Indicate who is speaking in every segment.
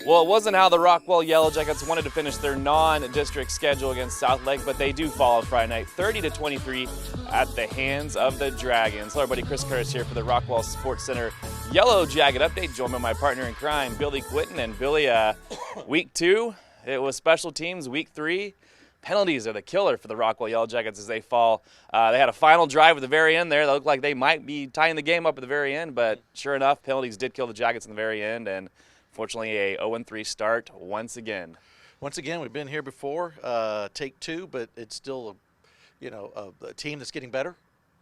Speaker 1: Well, it wasn't how the Rockwall Yellowjackets wanted to finish their non-district schedule against Southlake, but they do fall Friday night, 30-23 at the hands of the Dragons. Hello, everybody. Chris Curtis here for the Rockwall Sportscenter Yellowjacket update. Joined by my partner in crime, Billy Quinton. And Billy, week 2, it was special teams. Week 3, penalties are the killer for the Rockwall Yellowjackets as they fall. They had a final drive at the very end there. They looked like they might be tying the game up at the very end, but sure enough, penalties did kill the Jackets in the very end. And fortunately, a 0-3 start once again.
Speaker 2: Once again, we've been here before, take 2, but it's still, a team that's getting better.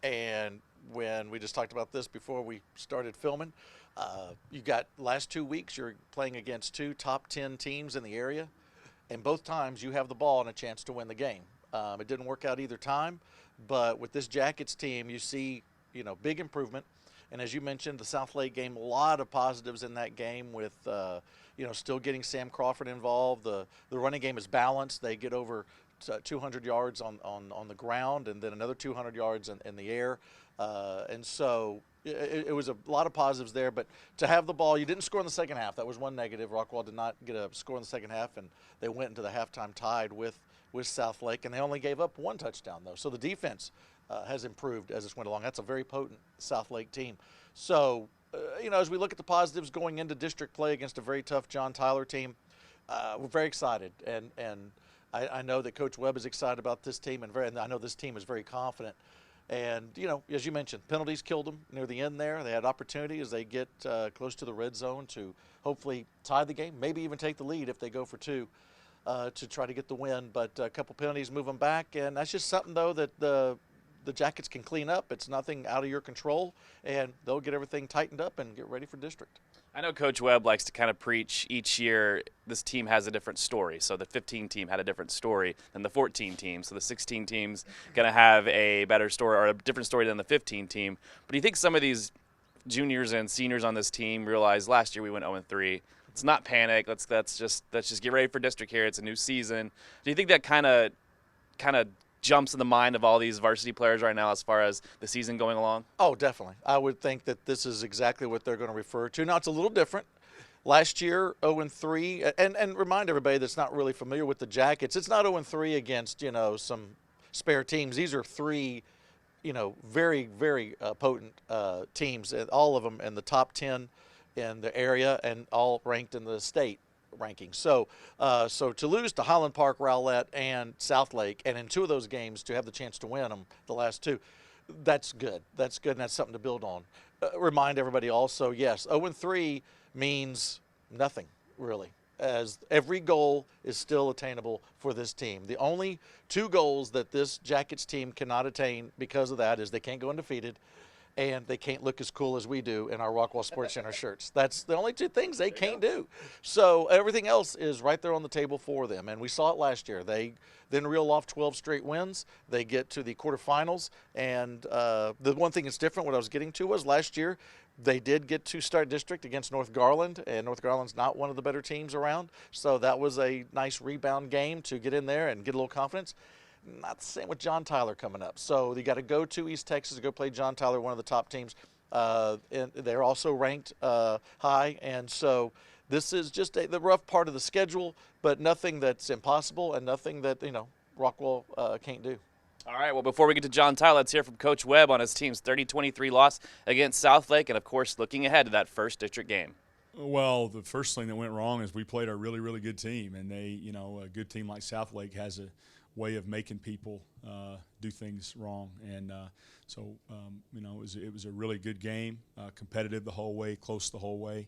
Speaker 2: And when we just talked about this before we started filming, you got last 2 weeks you're playing against 2 top 10 teams in the area, and both times you have the ball and a chance to win the game. It didn't work out either time, but with this Jackets team, you see, big improvement. And as you mentioned, the Southlake game, a lot of positives in that game with, still getting Sam Crawford involved. The running game is balanced. They get over 200 yards on the ground and then another 200 yards in the air. And so it was a lot of positives there. But to have the ball, you didn't score in the second half. That was one negative. Rockwall did not get a score in the second half, and they went into the halftime tied with Southlake. And they only gave up 1 touchdown, though. So the defense has improved as this went along. That's a very potent Southlake team. So, as we look at the positives going into district play against a very tough John Tyler team, we're very excited. And I know that Coach Webb is excited about this team, and I know this team is very confident. And, as you mentioned, penalties killed them near the end there. They had opportunity as they get close to the red zone to hopefully tie the game, maybe even take the lead if they go for 2. To try to get the win. But a couple penalties move them back, and that's just something, though, that the Jackets can clean up. It's nothing out of your control, and they'll get everything tightened up and get ready for district.
Speaker 1: I know Coach Webb likes to kind of preach each year this team has a different story. So the 15 team had a different story than the 14 team. So the 16 team's going to have a better story or a different story than the 15 team. But do you think some of these juniors and seniors on this team realize last year we went 0-3? Let's not panic. Let's just get ready for district here. It's a new season. Do you think that kind of jumps in the mind of all these varsity players right now as far as the season going along?
Speaker 2: Oh, definitely. I would think that this is exactly what they're going to refer to. Now, it's a little different. Last year, 0-3, and remind everybody that's not really familiar with the Jackets, it's not 0-3 against, some spare teams. These are 3, very, very potent teams, all of them in the top 10 in the area and all ranked in the state rankings. So to lose to Highland Park, Rowlett, and Southlake, and in 2 of those games to have the chance to win them, the last 2, that's good. That's good, and that's something to build on. Remind everybody also, yes, 0-3 means nothing, really, as every goal is still attainable for this team. The only 2 goals that this Jackets team cannot attain because of that is they can't go undefeated, and they can't look as cool as we do in our Rockwall Sportscenter shirts. That's the only 2 things they can't do. So everything else is right there on the table for them, and we saw it last year. They then reel off 12 straight wins. They get to the quarterfinals, and the one thing that's different, what I was getting to was last year they did get to start district against North Garland, and North Garland's not one of the better teams around. So that was a nice rebound game to get in there and get a little confidence. Not the same with John Tyler coming up. So you got to go to East Texas to go play John Tyler, one of the top teams. And they're also ranked high. And so this is just the rough part of the schedule, but nothing that's impossible and nothing that, Rockwall can't do.
Speaker 1: All right, well, before we get to John Tyler, let's hear from Coach Webb on his team's 30-23 loss against Southlake and, of course, looking ahead to that first district game.
Speaker 3: Well, the first thing that went wrong is we played a really, really good team. And they, a good team like Southlake has a way of making people do things wrong, and it was a really good game, competitive the whole way, close the whole way,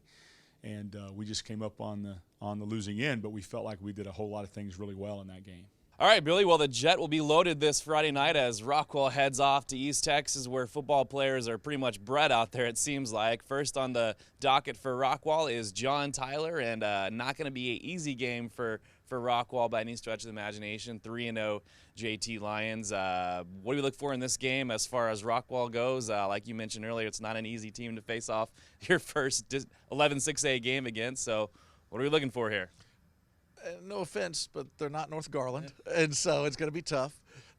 Speaker 3: and we just came up on the losing end, but we felt like we did a whole lot of things really well in that game.
Speaker 1: All right, Billy, well, the Jet will be loaded this Friday night as Rockwall heads off to East Texas, where football players are pretty much bred out there, it seems like. First on the docket for Rockwall is John Tyler, and not going to be an easy game for Rockwall by any stretch of the imagination. 3-0 JT Lions. What do we look for in this game as far as Rockwall goes? Like you mentioned earlier, it's not an easy team to face off your first 11-6A game against, so what are we looking for here?
Speaker 2: No offense, but they're not North Garland, and so it's going to be tough.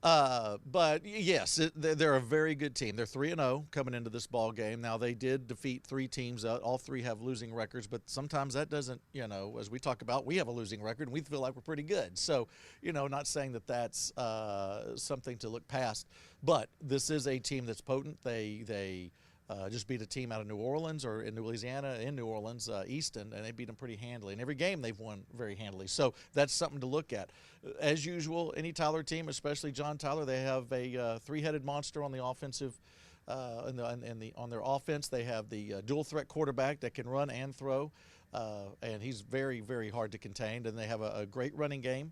Speaker 2: But yes, they're a very good team. They're 3-0 coming into this ball game. Now they did defeat 3 teams. All 3 have losing records, but sometimes that doesn't, as we talk about, we have a losing record and we feel like we're pretty good. So, not saying that that's something to look past, but this is a team that's potent. They just beat a team out of New Orleans or in Louisiana, in New Orleans, Easton, and they beat them pretty handily. And every game they've won very handily. So that's something to look at. As usual, any Tyler team, especially John Tyler, they have a 3-headed monster on the offensive. On their offense, they have the dual threat quarterback that can run and throw, and he's very, very hard to contain. And they have a great running game.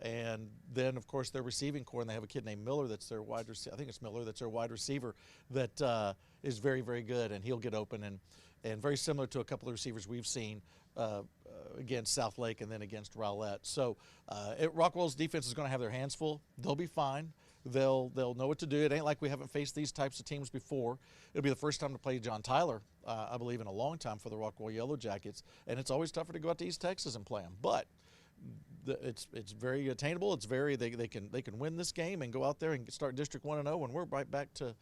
Speaker 2: And then, of course, their receiving core, and they have a kid named Miller that's their wide receiver. I think it's Miller that's their wide receiver that is very, very good, and he'll get open and very similar to a couple of receivers we've seen against South Lake and then against Rowlett. So Rockwall's defense is going to have their hands full. They'll be fine. They'll know what to do. It ain't like we haven't faced these types of teams before. It'll be the first time to play John Tyler, I believe, in a long time for the Rockwall Yellowjackets, and it's always tougher to go out to East Texas and play them. But it's very attainable. It's very they can win this game and go out there and start District 1-0, and we're right back to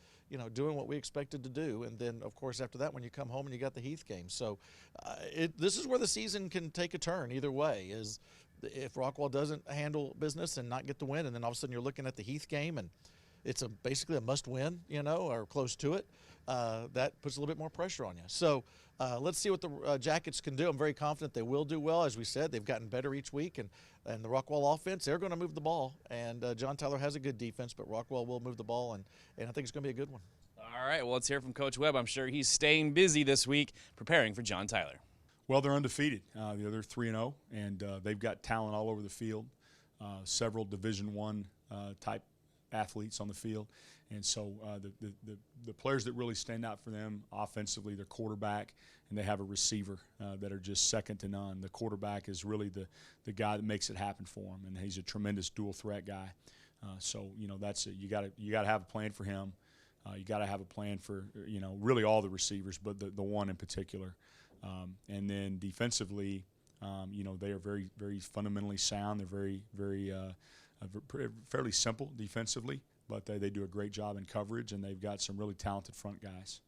Speaker 2: doing what we expected to do. And then of course after that, when you come home and you got the Heath game, so this is where the season can take a turn either way. Is if Rockwall doesn't handle business and not get the win, and then all of a sudden you're looking at the Heath game and it's basically a must-win, or close to it. That puts a little bit more pressure on you. So let's see what the Jackets can do. I'm very confident they will do well. As we said, they've gotten better each week, and the Rockwall offense, they're going to move the ball. And John Tyler has a good defense, but Rockwall will move the ball, and I think it's going to be a good one.
Speaker 1: All right, well, let's hear from Coach Webb. I'm sure he's staying busy this week preparing for John Tyler.
Speaker 3: Well, they're undefeated. They're 3-0, and they've got talent all over the field, several Division I type athletes on the field. And so the players that really stand out for them offensively, their quarterback, and they have a receiver that are just second to none. The quarterback is really the guy that makes it happen for them, and he's a tremendous dual threat guy. So that's it. You got to have a plan for him. You got to have a plan for really all the receivers, but the one in particular. And then defensively, they are very, very fundamentally sound. They're very, very fairly simple defensively, but they do a great job in coverage, and they've got some really talented front guys.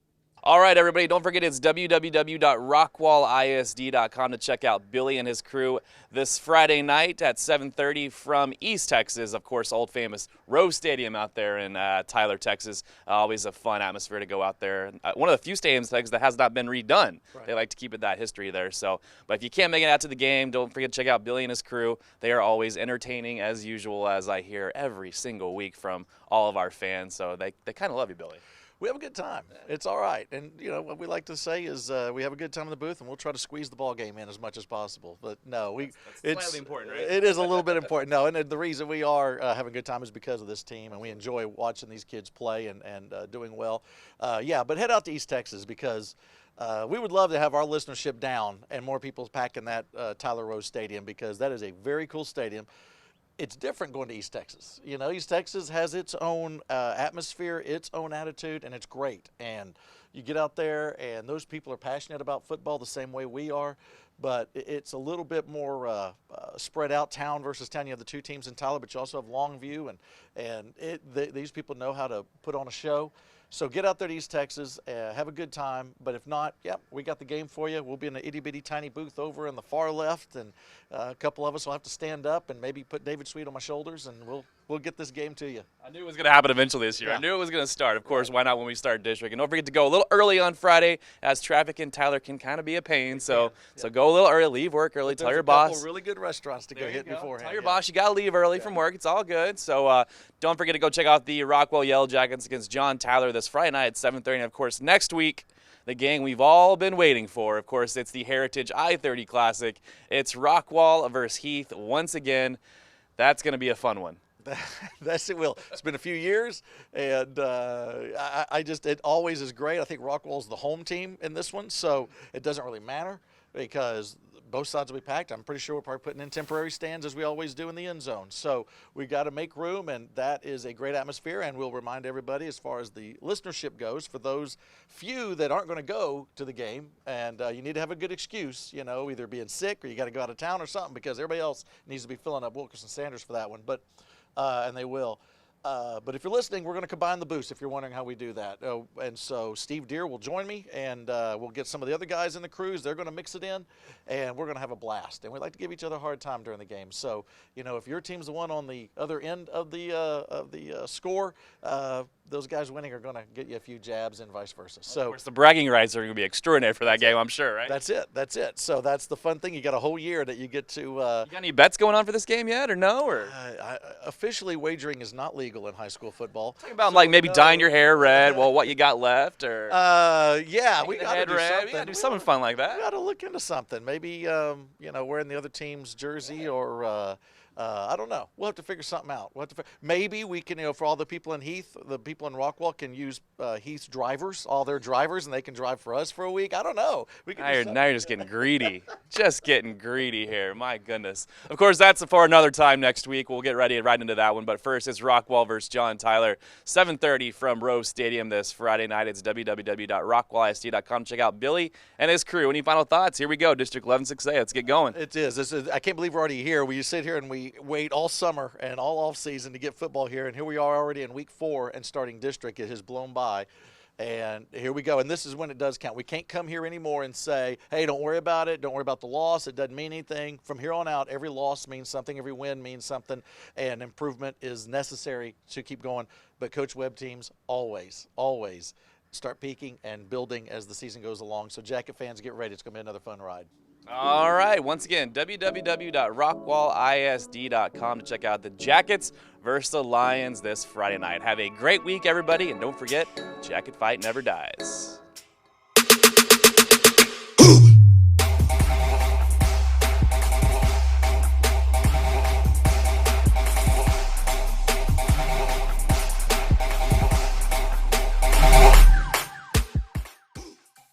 Speaker 1: All right, everybody, don't forget it's www.rockwallisd.com to check out Billy and his crew this Friday night at 7:30 from East Texas. Of course, old famous Rose Stadium out there in Tyler, Texas. Always a fun atmosphere to go out there. One of the few stadiums in Texas that has not been redone. Right. They like to keep it that history there. So, but if you can't make it out to the game, don't forget to check out Billy and his crew. They are always entertaining as usual, as I hear every single week from all of our fans. So they kind of love you, Billy.
Speaker 2: We have a good time. It's all right. And, what we like to say is we have a good time in the booth, and we'll try to squeeze the ball game in as much as possible. But, no,
Speaker 1: it's slightly important, right?
Speaker 2: It is a little bit important. No, and the reason we are having a good time is because of this team, and we enjoy watching these kids play and doing well. But head out to East Texas because we would love to have our listenership down and more people packing that Tyler Rose Stadium because that is a very cool stadium. It's different going to East Texas. East Texas has its own atmosphere, its own attitude, and it's great. And you get out there, and those people are passionate about football the same way we are, but it's a little bit more spread out, town versus town. You have the two teams in Tyler, but you also have Longview, and these people know how to put on a show. So get out there to East Texas, have a good time. But if not, we got the game for you. We'll be in an itty-bitty tiny booth over in the far left, and a couple of us will have to stand up and maybe put David Sweet on my shoulders, and we'll get this game to you.
Speaker 1: I knew it was going to happen eventually this year.
Speaker 2: Yeah.
Speaker 1: I knew it was going to start. Of course, why not when we start district? And don't forget to go a little early on Friday, as traffic in Tyler can kind of be a pain. So go a little early, leave work early, tell your boss.
Speaker 2: There's a couple really good restaurants to go hit beforehand.
Speaker 1: Tell your boss you got to leave early from work. It's all good. So don't forget to go check out the Rockwall Yellowjackets against John Tyler this Friday night at 7:30. And, of course, next week, the game we've all been waiting for. Of course, it's the Heritage I-30 Classic. It's Rockwall versus Heath once again. That's going to be a fun one.
Speaker 2: Yes, it will. It's been a few years, and it always is great. I think Rockwall's the home team in this one, so it doesn't really matter because both sides will be packed. I'm pretty sure we're probably putting in temporary stands as we always do in the end zone. So we got to make room, and that is a great atmosphere. And we'll remind everybody as far as the listenership goes, for those few that aren't going to go to the game, and you need to have a good excuse, either being sick or you got to go out of town or something because everybody else needs to be filling up Wilkerson Sanders for that one. But and they will. But if you're listening, we're going to combine the booths if you're wondering how we do that. And so Steve Deere will join me, and we'll get some of the other guys in the crews. They're going to mix it in, and we're going to have a blast. And we like to give each other a hard time during the game. So, if your team's the one on the other end of the score, those guys winning are going to get you a few jabs and vice versa. So,
Speaker 1: of course, the bragging rights are going to be extraordinary for that game, I'm sure, right?
Speaker 2: That's it. So that's the fun thing. You got a whole year that you get to.
Speaker 1: You got any bets going on for this game yet, or no? Or
Speaker 2: officially, wagering is not legal in high school football.
Speaker 1: Talking about maybe dyeing your hair red. Well, what you got left, or
Speaker 2: yeah, we got to do something.
Speaker 1: We got to do something fun like that.
Speaker 2: We got to look into something. Maybe wearing the other team's jersey, or I don't know. We'll have to figure something out. Maybe we can, for all the people in Heath, the people in Rockwall can use Heath's drivers, all their drivers, and they can drive for us for a week. I don't know.
Speaker 1: Now you're just getting greedy. Just getting greedy here. My goodness. Of course, that's for another time next week. We'll get ready right into that one. But first, it's Rockwall versus John Tyler, 7:30 from Rose Stadium this Friday night. It's www.rockwallisd.com. Check out Billy and his crew. Any final thoughts? Here we go. District 11-6A. Let's get going.
Speaker 2: It is. I can't believe we're already here. We sit here and we wait all summer and all off season to get football here, and here we are already in week 4 and starting district. It has blown by, and here we go. And this is when it does count. We can't come here anymore and say, hey, don't worry about it, don't worry about the loss, it doesn't mean anything. From here on out, every loss means something, every win means something, and improvement is necessary to keep going. But Coach Webb teams always start peaking and building as the season goes along. So Jacket fans, get ready. It's going to be another fun ride.
Speaker 1: All right, once again, www.rockwallisd.com to check out the Jackets versus the Lions this Friday night. Have a great week, everybody, and don't forget, Jacket Fight never dies.